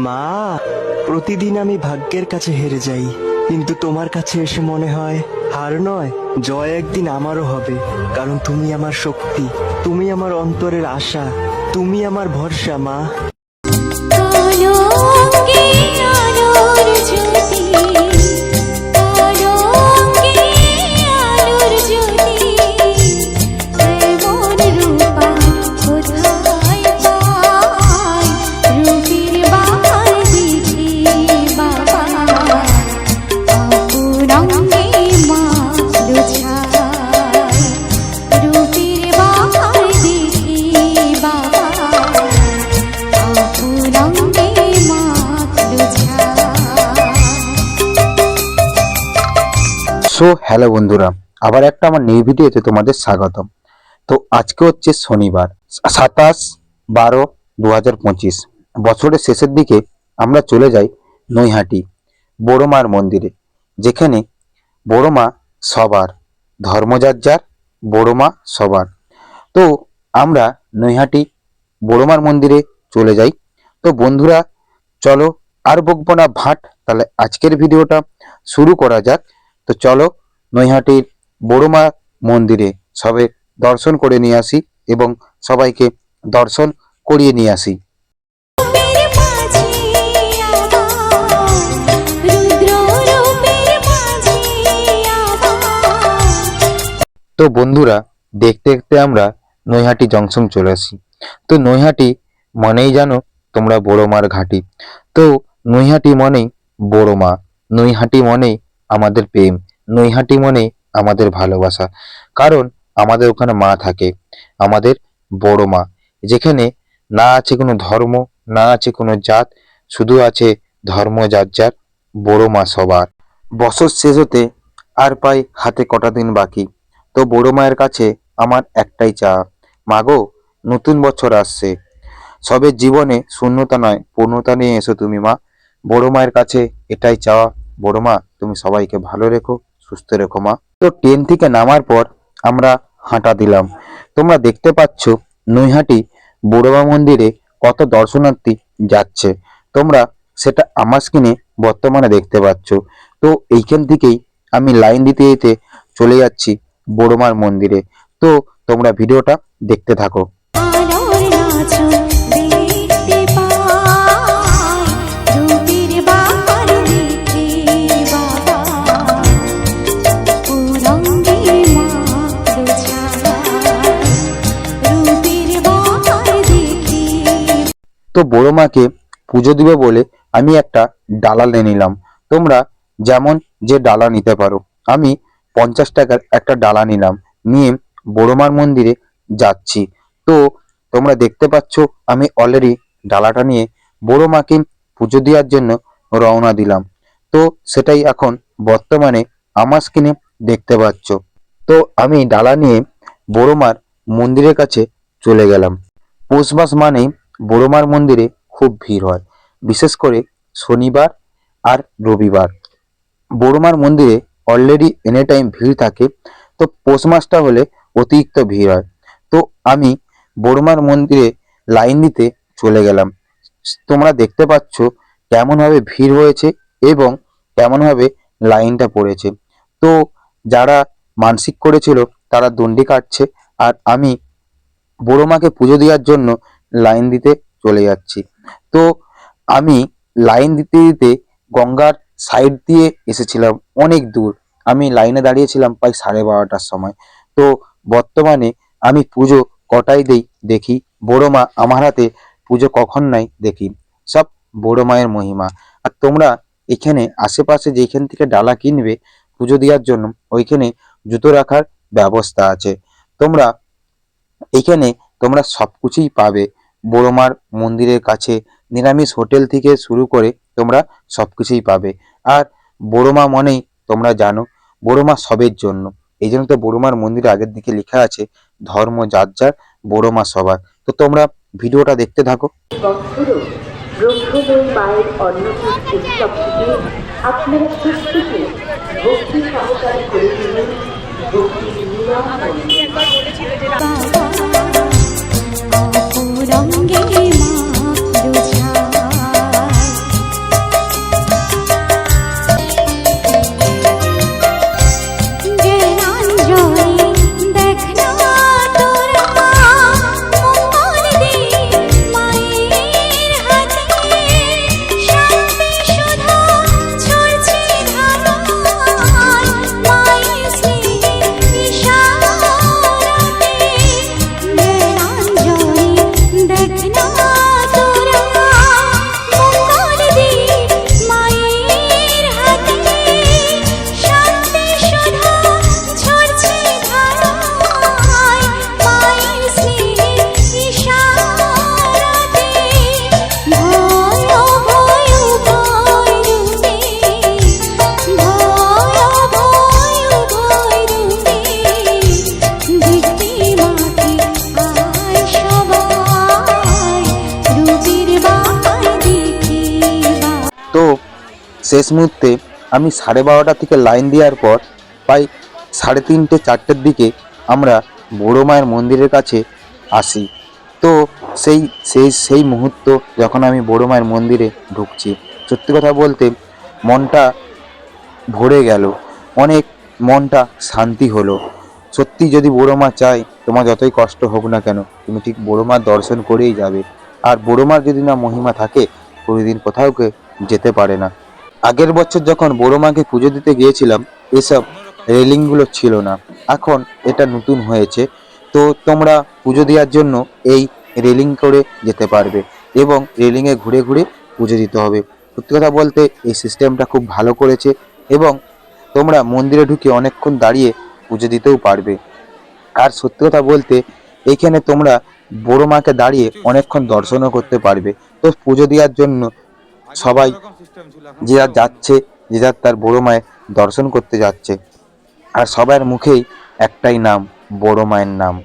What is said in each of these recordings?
মা, প্রতিদিন আমি ভাগ্যের কাছে হেরে যাই, কিন্তু তোমার কাছে এসে মনে হয় হার নয়, জয় একদিন আমারও হবে। কারণ তুমি আমার শক্তি, তুমি আমার অন্তরের আশা, তুমি আমার ভরসা মা। সো হ্যালো বন্ধুরা, আবার একটা আমার নিউ ভিডিওতে তোমাদের স্বাগতম। তো আজকে হচ্ছে শনিবার, 27/12/2025। বছরের শেষের দিকে আমরা চলে যাই নৈহাটি বড়মার মন্দিরে, যেখানে বড়মা সবার, ধর্মযার যার, বড়মা সবার। তো আমরা নৈহাটি বড়মার মন্দিরে চলে যাই। তো বন্ধুরা চলো আর বকবো না ভাট, তাহলে আজকের ভিডিওটা শুরু করা যাক। তো চলো নৈহাটির বড়মা মন্দিরে সবে দর্শন করে নিয়ে আসি এবং সবাইকে দর্শন করিয়ে নিয়ে আসি। তো বন্ধুরা দেখতে দেখতে আমরা নৈহাটি জংশন চলে আসি। তো নৈহাটি মনেই জানো তোমরা বড়মার ঘাঁটি। তো নৈহাটি মনেই বড়মা, নৈহাটি মনেই আমাদের প্রেম, নৈহাটি মনেই আমাদের ভালোবাসা। কারণ আমাদের ওখানে মা থাকে, আমাদের বড় মা, যেখানে না আছে কোনো ধর্ম, না আছে কোনো জাত, শুধু আছে ধর্ম যার যার, বড় মা সবার। বছর শেষ হতে আর প্রায় হাতে কটা দিন বাকি। তো বড় মায়ের কাছে আমার একটাই চাওয়া, মাগো নতুন বছর আসছে, সবের জীবনে শূন্যতা নয় পূর্ণতা নিয়ে এসো তুমি মা। বড় মায়ের কাছে এটাই চাওয়া, বড় মা তুমি সবাইকে ভালো রেখো, সুস্থ রেখো মা। তো ট্রেন থেকে নামার পর আমরা হাঁটা দিলাম। তোমরা দেখতে পাচ্ছ নৈহাটি বড়মা মন্দিরে কত দর্শনার্থী যাচ্ছে, তোমরা সেটা আমার স্ক্রিনে বর্তমানে দেখতে পাচ্ছ। তো এইখান থেকেই আমি লাইন দিতে দিতে চলে যাচ্ছি বড়মার মন্দিরে। তো তোমরা ভিডিওটা দেখতে থাকো। তো বড় মাকে পুজো দিবে বলে আমি একটা ডালা নিয়ে নিলাম। তোমরা যেমন যে ডালা নিতে পারো, আমি 50 টাকার একটা ডালা নিলাম, নিয়ে বড় মার মন্দিরে যাচ্ছি। তো তোমরা দেখতে পাচ্ছ আমি অলরেডি ডালাটা নিয়ে বড় মাকে পুজো দেওয়ার জন্য রওনা দিলাম। তো সেটাই এখন বর্তমানে আমার স্ক্রিনে দেখতে পাচ্ছ। তো আমি ডালা নিয়ে বড় মার মন্দিরের কাছে চলে গেলাম। পৌষ মাস মানেই বড়মার মন্দিরে খুব ভিড় হয়, বিশেষ করে শনিবার আর রবিবার। বড়মার মন্দিরে অলরেডি এনি টাইম ভিড় থাকে, তো পৌষ মাসটা হলে অতিরিক্ত ভিড় হয়। তো আমি বড়মার মন্দিরে লাইন দিতে চলে গেলাম। তোমরা দেখতে পাচ্ছ কেমনভাবে ভিড় হয়েছে এবং কেমনভাবে লাইনটা পড়েছে। তো যারা মানসিক করেছিল তারা দণ্ডি কাটছে, আর আমি বড়মাকে পুজো দেওয়ার জন্য লাইন দিতে চলে যাচ্ছি। তো আমি লাইন দিতে দিতে গঙ্গার সাইড দিয়ে এসেছিলাম অনেক দূর। আমি লাইনে দাঁড়িয়েছিলাম প্রায় 12:30টার সময়। তো বর্তমানে আমি পুজো কটাই দেই দেখি, বড় মা আমার হাতে পুজো কখন নাই দেখি, সব বড় মায়ের মহিমা। আর তোমরা এখানে আশেপাশে যেখান থেকে ডালা কিনবে পুজো দেওয়ার জন্য, ওইখানে জুতো রাখার ব্যবস্থা আছে। তোমরা এখানে তোমরা সবকিছুই পাবে বড়মার মন্দিরের কাছে, নিরামিষ হোটেল থেকে শুরু করে তোমরা সবকিছুই পাবে। আর বড়মা মনেই তোমরা জানো বড়মা সবের জন্য, এই জন্য তো বড়মার মন্দিরে আগের দিকে লেখা আছে ধর্ম যার যার, বড়মা সবার। তো তোমরা ভিডিওটা দেখতে থাকো। মায়ের অন্নকূট উৎসবটিকে আপনারা প্রত্যেকে ভক্তি সহকারে করে দিলেন। ভক্তি শেষ মুহূর্তে আমি 12:30 থেকে লাইন দেওয়ার পর প্রায় 3:30 4টের দিকে আমরা বড় মায়ের মন্দিরের কাছে আসি। তো সেই সেই সেই মুহূর্ত যখন আমি বড় মায়ের মন্দিরে ঢুকছি, সত্যি কথা বলতে মনটা ভরে গেল, অনেক মনটা শান্তি হলো। সত্যি যদি বড় মা চায়, তোমার যতই কষ্ট হোক না কেন, তুমি ঠিক বড় মার দর্শন করেই যাবে। আর বড় মার যদি না মহিমা থাকে, প্রতিদিন কোথাও যেতে পারে না। আগের বছর যখন বড় মাকে পুজো দিতে গিয়েছিলাম, এসব রেলিংগুলো ছিল না, এখন এটা নতুন হয়েছে। তো তোমরা পুজো দেওয়ার জন্য এই রেলিং করে যেতে পারবে এবং রেলিংয়ে ঘুরে ঘুরে পুজো দিতে হবে। সত্যি কথা বলতে এই সিস্টেমটা খুব ভালো করেছে এবং তোমরা মন্দিরে ঢুকে অনেকক্ষণ দাঁড়িয়ে পুজো দিতেও পারবে। আর সত্যি কথা বলতে এইখানে তোমরা বড় মাকে দাঁড়িয়ে অনেকক্ষণ দর্শনও করতে পারবে। তো পুজো দেওয়ার জন্য সবাই যে যার যাচ্ছে, যে যার তার বড় মায়ের দর্শন করতে যাচ্ছে। আর সবার মুখেই একটাই নাম, বড় মায়ের নাম।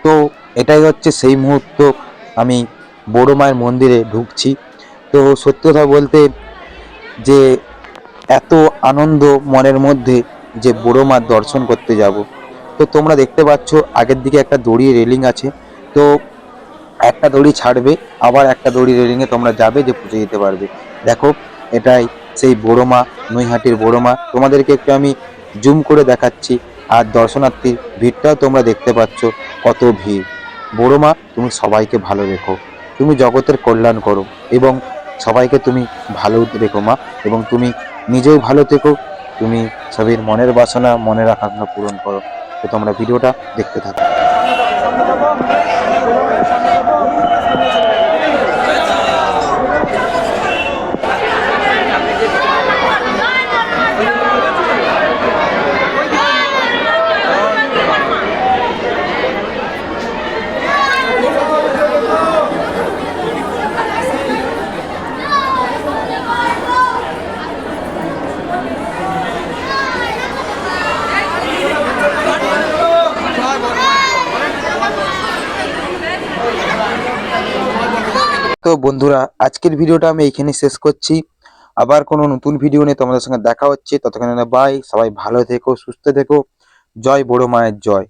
তো এটাই হচ্ছে সেই মুহূর্ত, আমি বড় মায়ের মন্দিরে ঢুকছি। তো সত্যি কথা বলতে যে এত আনন্দ মনের মধ্যে যে বড় মার দর্শন করতে যাব। তো তোমরা দেখতে পাচ্ছ আগের দিকে একটা দড়ি রেলিং আছে। তো একটা দড়ি ছাড়বে, আবার একটা দড়ি রেলিংয়ে তোমরা যাবে, যে পুজো দিতে পারবে। দেখো, এটাই সেই বড় মা, নৈহাটির বড় মা। তোমাদেরকে একটু আমি জুম করে দেখাচ্ছি। আর দর্শনার্থীর ভিড়টাও তোমরা দেখতে পাচ্ছ, কত ভিড়। বড় মা, তুমি সবাইকে ভালো রেখো, তুমি জগতের কল্যাণ করো এবং সবাইকে তুমি ভালো রেখো মা, এবং তুমি নিজেও ভালো থেকো। তুমি সবের মনের বাসনা, মনের আকাঙ্ক্ষা পূরণ করো। তো তোমরা ভিডিওটা দেখতে থাকো। তো বন্ধুরা, আজকের ভিডিওটা আমি এইখানে শেষ করছি। আবার কোনো নতুন ভিডিও নিয়ে তোমাদের সঙ্গে দেখা হচ্ছে। ততক্ষণে বাই, সবাই ভালো থেকো, সুস্থ থেকো। জয় বড় মায়ের জয়।